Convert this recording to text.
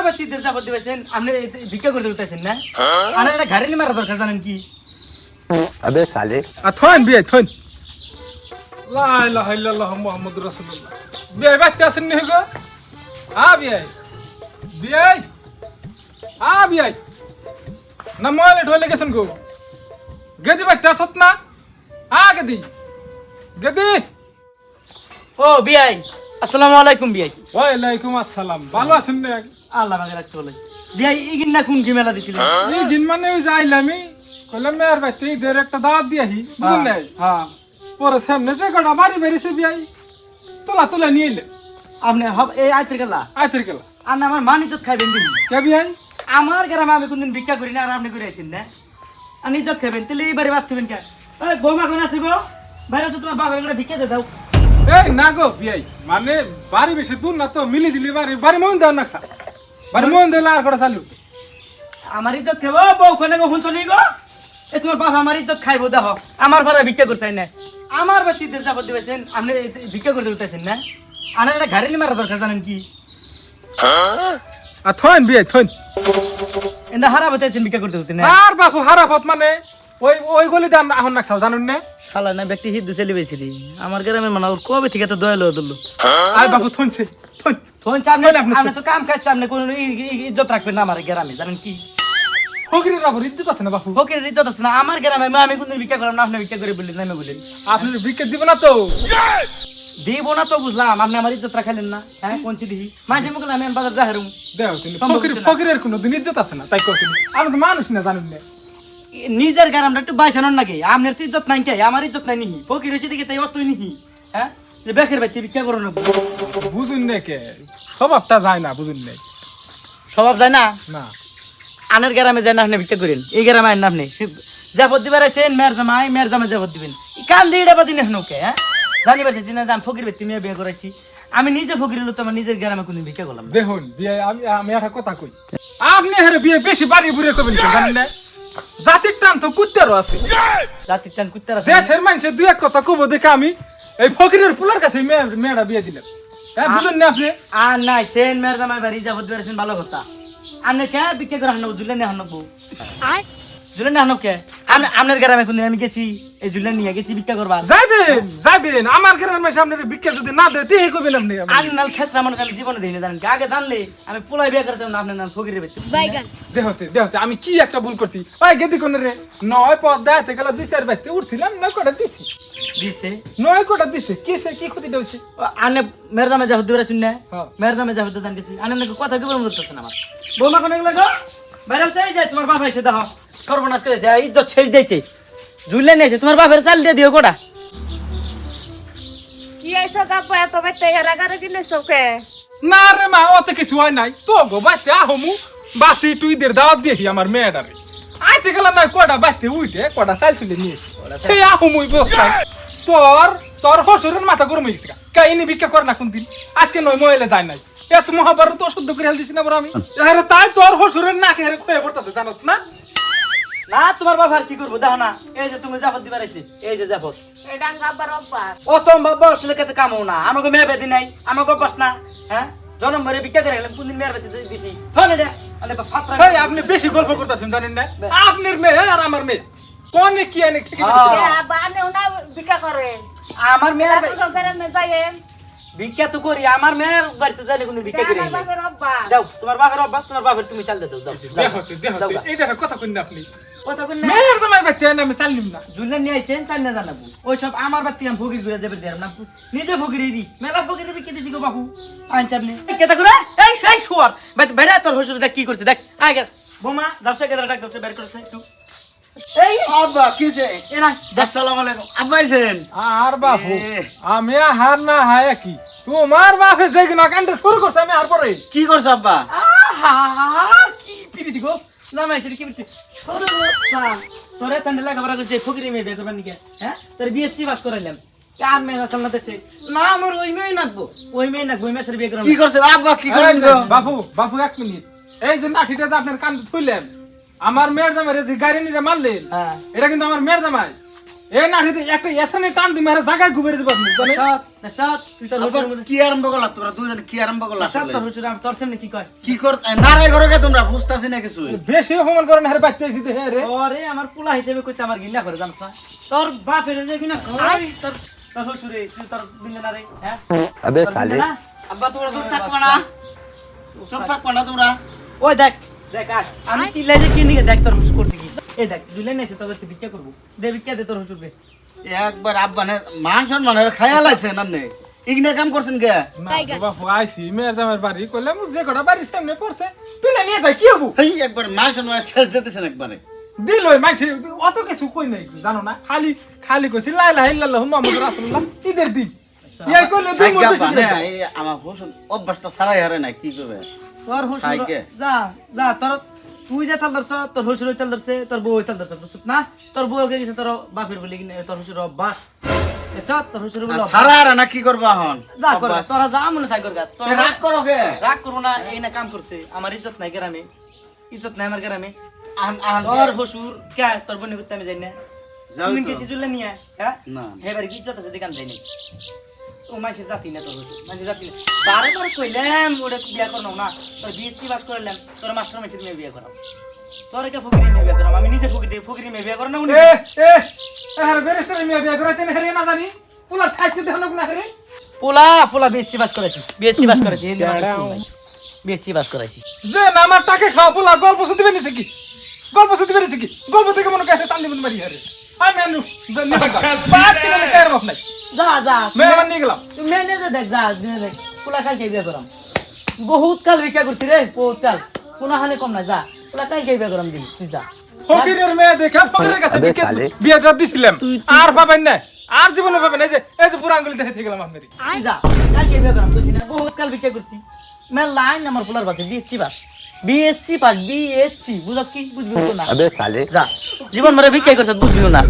বাতিদের যাবত দিবেছেন আপনি ভিক্ষা করতে উঠেছেন না আরে এটা ঘাড়ে মারা দরকার জানেন কি अबे साले থন বিয়ে থন লা ইলাহা ইল্লাল্লাহ মুহাম্মাদুর রাসূলুল্লাহ বিয়ে বাচ্চা আছেন নি গো বিয়ে বিয়ে বিয়ে না মোবাইল ঢোলে গেছেন গো গেদি বাচ্চা আসত না গেদি গেদি ও বিআই আসসালামু আলাইকুম বিআই ওয়ালাইকুম আসসালাম ভালো আছেন না আল্লাহ ভাগে রাখছে বলে বিআই ইগিন না কোন কি মেলা দিছিলেন এই দিন মানে ওই যাইলামই কইলাম মেয়ের বাড়িতে ঈদের একটা দাওয়াত দিয়াহি বুঝলেন না হ্যাঁ পরে সামনে যে কটা বাড়ি বেরিয়েছে বিয়াই তোলা তোলা নিয়ে এলে আপনি এই আইতের গেলা আয়তের গেলা আপনি আমার মানি তো খাইবেন দিন কে বিয়াই আমার গ্রামে আমি কোনদিন ভিক্ষা করি না আর আপনি করে আছেন না আর নিজত খাবেন তাহলে এইবারে বাদ খাবেন কে ওই বৌমা কোন আছে গো বাইরে আছে তোমার বাবার করে ভিক্ষা দিয়ে দাও এই না গো বিয়াই মানে বাড়ি বেশি দূর না তো মিলি ঝিলি বাড়ি মন দেওয়ার নাকসা বাড়ি মন দেওয়া আর কটা চালু আমার ইজ্জত খাবো বউ কোনে গো হুন চলি গো এ তোমার বাবা আমার ইজ্জত খাইবো দেখো আমার ভাড়া ভিক্ষা করছেন না আমার বাতিদের যাবত দিবেছেন আপনি ভিক্ষা করতে উঠেছেন না আরে এটা ঘাড়ে মারা দরকার জানেন কি থন বিয়াই থন এন্দা হারা বতেছেন ভিক্ষা করতে উঠতে না আর বাপু হারাফত মানে ওই ওই গলি দান আহন নাকসাল জানুন না শালা না ব্যক্তি হিন্দু ছেলে বেছিলি আমার গ্রামের মানে ওর কবে থেকে তো দয়ালু দিল আয় বাপু থনছে থন ফোন চাপনে আপনি তো কাম কাজ চাপনে কোন ইজ্জত রাখবেন না আমার গ্রামে জানেন কি ফকিরের বাবুর ইজ্জত আছে না বাপু ফকিরের ইজ্জত আছে না আমার গ্রামে আমি কোনদিন ভিক্ষা করলাম না আপনি ভিক্ষা করে বললেন নামে বললেন আপনি বিকে দিব না তো দিব না তো বুঝলাম আপনি আমার ইজ্জত রাখালেন না হ্যাঁ কোন দিহি মাঝে মুখে আমি বাজার যাহারুম দেও তিনি ফকিরের কোনো দিন ইজ্জত আছে না তাই করছেন আপনি তো মানুষ না জানেন না নিজের গ্রামটা একটু বাইসানোর নাকি আপনার তো ইজ্জত নাই কে আমার ইজ্জত নাই নিহি ফকির হয়েছে দেখে তাই অতই নিহি হ্যাঁ যে বেখের বাইতে ভিক্ষা করো না বুঝুন না কে স্বভাবটা যায় না বুঝুন না স্বভাব যায় না না আনের গ্রামে যায় না আপনি ভিক্ষা করেন এই গ্রামে আইন না আপনি জাফত দিবার আছেন মেয়ের জামাই জাফত দিবেন কান দিয়ে এটা বাজি নেন ওকে হ্যাঁ জানি পারছি না আমি ফকির ব্যক্তি মেয়ে বিয়ে করেছি আমি নিজে ফকির হলো তো আমার নিজের গ্রামে কোনদিন ভিক্ষা করলাম না। দেখুন বিয়ে আমি একটা কথা কই আপনি হেরে বিয়ে বেশি বাড়ি বুড়ে করবেন কেন জানেন না জাতির টান তো কুত্তারও আছে রাতের টান কুত্তার আছে দেশের মানুষের দুই এক কথা কব দেখে আমি এই ফকিরের পুলার কাছে মেয়েটা বিয়ে দিলাম হ্যাঁ বুঝুন না আপনি আর নাই সেন মেয়ের জামাই বাড়ি জাফত দিবার আছেন ভালো কথা আপনি কে ভিক্ষা করে হানবো জুলেন হানবো জুলেন হানব কে আপনার গ্রামে কোনদিন আমি গেছি এই জুলেন নিয়ে গেছি ভিক্ষা করবা যাইবেন আমার গ্রামের মানুষ আপনার ভিক্ষা যদি না দেয় তেহে করবেন আপনি আমি নাল খেসরা মনে খালি জীবনে দিই না জানেন কি? আগে জানলে আমি পোলাই বিয়ে করতাম না আপনার নাম ফকিরের ব্যক্তি দেখছে আমি কি একটা ভুল করছি ভাই গেদি কোন রে 9 পদ দাইতে গেল 2-4 বাইতে উঠছিলাম 9 কটা দিছি দিছে 9 কটা দিছে কি ক্ষতি হইছে আনে মেয়ের জামাই জাফত দিবার আছেন না হ্যাঁ। মেয়ের জামাই জাফত জান গেছি আনে নাকি কথা কি বলতে করতেছেন আমার বৌমা কোন লাগো বাইরে চাই যায় তোমার বাবা এসে দেখো সর্বনাশ করে যায় ইজ্জত ছেড়ে দিয়েছে জুলে নিয়েছে তোমার বাপের চাল দিয়ে দিও কোটা কি আইছো কাপা এত বাইতে হেরাগারে কিনেছো কে না রে মা অত কিছু হয় নাই তো গো বাইতে আহমু বাসি তুইদের দাওয়াত দিহি আমার মেয়েটারে আইতে গেলাম না কটা বাইতে উঠে কটা চাল তুলে নিয়েছি এই আহমুই বসতাম তোর হসুরের মাথা গরম হয়ে গেছে কাহিনী ভিক্ষা করে না কোনদিন আজকে নয় মহিলা যায় নাই এত মহাভারত অশুদ্ধ করে হেল দিছি না বড় আমি আরে তাই তোর হসুরের নাকে হেরে খুঁয়ে পড়তেছে জানোস না না তোমার বাবা আর কি করবো দেখো না এই যে তুমি জাফত দিবার আইছে এই যে জাফত এটা আব্বার অভ্যাস ও তোম বাবা আসলে কেতে কামও না আমাকে মেয়ে বেদি নাই আমাকে অভ্যাস না হ্যাঁ জনম ভরে ভিক্ষা করে গেলাম কোনদিন মেয়ের বেদি দিছি ফোন এটা আরে ফাত্রা এই আপনি বেশি গল্প করতেছেন জানেন না আপনার মেয়ে আর আমার মেয়ে কোনে কি আনে ঠিক বানে উনা ভিক্ষা করে আমার মেয়ের সংসারে মে যায় ভিক্ষা তো করি আমার মেয়ের বাড়িতে জানি কোন ভিক্ষা করি আমার বাবার অভ্যাস দাও তোমার বাবার অভ্যাস তোমার বাবার তুমি চাল দাও দাও দেখো এইটা কথা কইন না আপনি কথা কোন মেয়ের জামাই বাইতে না আমি চাললিম না জুলেন নিয়ে আইছেন চাল না জানাবো ওই সব আমার বাড়িতে আমি ফকির করে যাবে দেব না নিজে ফকিরেরই মেলা ফকিরের বিকে দিছি গো বাবু আইন চাপনে কেতা করে এই শুয়ার বাইরে তোর হসুর দেখ কি করছে দেখ আগে বোমা যাচ্ছে কেদা ডাক দাও বের করছে একটু এই আব্বা কিছে এনা আসসালামু আলাইকুম আব্বা আইছেন আর বাবু আমি হার না হায় কি তোমার বাপে যাই না কান্ড শুরু করছে আমি আর পরে কি করছ আব্বা আহা কি পিরিতি গো নাম আইছে কি পিরিতি সরসা তোরে তন্ডে লাগা বড় করছে ফকিরি মেয়ে বিয়ে করবেন নাকি হ্যাঁ তোর বিএসসি পাস করাইলাম কার মেয়ে আসল না দেশে না আমার ওই মেয়ে নাকবো ওই মেয়ের বিয়ে করব কি করছ আব্বা কি করেন গো বাবু 1 মিনিট এই যে নাঠিটা যে আপনার কান থুইলেন আমার মেয়ের জামাই যে গাড়ি নিয়ে মারলেন হ্যাঁ এটা কিন্তু আমার মেয়ের জামাই এ নাড়িতে একটা এসনে টান দি মারে জায়গায় ঘুরে যাবে আপনি জানেন দেখছ তুই তোর আব্বা শ্বশুর কি আরম্ভ করলা তোরা দুজন কি আরম্ভ করলা আসলে? তোর শ্বশুর তোর সামনে কি কয় কি কর নারাই ঘরে গে তোমরা বুঝতাছি না কিছু বেশি অপমান করেন হারে বাইতে আইছি হে রে ওরে আমার পোলা হিসেবে কইতে আমার ঘৃণা করে জানিস না তোর বাপের যে কিনা কই তোর তোর শ্বশুরে তুই তোর বিন্দে না রে হ্যাঁ আবে তোর বিন্দে না? আব্বা তোমরা চুপ থাকবা না চুপ থাকবা না তোমরা ওই দেখ দেখ আস আমি চিল্লাই যে কি নিয়ে দেখ তোর শ্বশুর করছে কি এই দেখ জুলাই নেছে তোর তুই ভিক্ষা করবো দে ভিক্ষা দে তোর শ্বশুরবে একবার আব্বা নে মান সম্মানের খায়াল আছে না নে ইগনে কাম করছেন কে না বাবা আইছি মেয়ের জামার বাড়ি কইলাম যে কটা বাড়ির সামনে পড়ছে তুই না নিয়ে যাই কি হবো এই একবার মান সম্মানের শেষ দিতেছেন একবারে দিল ওই মাইছে অত কিছু কই নাই জানো না খালি খালি কইছি লা ইলাহা ইল্লাল্লাহু মুহাম্মাদুর রাসূলুল্লাহ ঈদের দিন এই কইলে দুই আজ্ঞা বেশি আব্বা, না, এই আমার হোসেন অভ্যাসটা ছাড়াই হারে না কি করবে তোর শ্বশুর খাইকে। যা যা তোর তুই যে তাল ধরছ তোর শ্বশুর তাল ধরছে তোর বউ তাল ধরছে বুঝছিস না তোর বউ কে গেছে তোর বাপের বলি কিনা তোর শ্বশুর অভ্যাস দেখছ তোর শ্বশুর বলে অভ্যাস। ছাড়া হারে না কি করবা হন যা কর তোরা যা মনে চাই কর গা এ রাগ করো কে রাগ করবো না এই না কাম করছে আমার ইজ্জত নাই গ্রামে ইজ্জত নাই আমার গ্রামে আন আন তোর শ্বশুর কে তোর বোন করতে আমি যাই না যাও তুই তো। কেসি চলে নিয়ে হ্যাঁ না। এবার কি ইজ্জত আছে দেখান যাই নাই ও মাইসের জাতি না তোর শ্বশুর মাইসের জাতি না বারে বারে কইলাম ওটা বিয়া করনাও না তোর বিএসসি পাস করলাম তোর মাস্টার মাইসের মেয়ে বিয়া করাম তোর কে ফকিরি মেয়ে বিয়া করাম আমি নিজে ফকিরি মেয়ে বিয়া করাম না উনি এ এ আরে বেরেস্টার মিয়া বিয়া করাইতে না হেরে না জানি পুলা ছাইতে দেন না হেরে পোলা বিএসসি পাস করেছি বিএসসি পাস করেছি বিএসসি পাস করাইছি যে না আমার টাকা খাওয়া পোলা গল্প শুনতে পেরেছে কি গল্প শুনতে পেরেছে কি গল্প থেকে মনে কাছে টান দিবেন মারি হারে আমি আনু বাচ্চা ছেলে কার বাপ নাই যা যা মেয়ে আমার নিয়ে গেলাম তুই মেনে দে দেখ যা দেখ পোলা কালকে বিয়া করাম বহুত কাল ভিক্ষা করছি রে বহুত কাল কোনো হানে কম না যা পোলা কালকে বিয়া করাম দিবি তুই যা ফকিরের মেয়ে দেখে ফকিরের কাছে বিয়েটা দিছিলাম আর পাবেন না আর জীবনে পাবেন এই যে পুরো আঙ্গুলি দেখে গেলাম আপনার তুই যা কালকে বিয়া করাম তুই না বহুত কাল ভিক্ষা করছি মেন লাইন আমার পোলার বাসে বিএসসি পাস বিএসসি বুঝাস কি বুঝবি তো না আবে সালে যা জীবন মরে ভিক্ষা করছ বুঝবিও না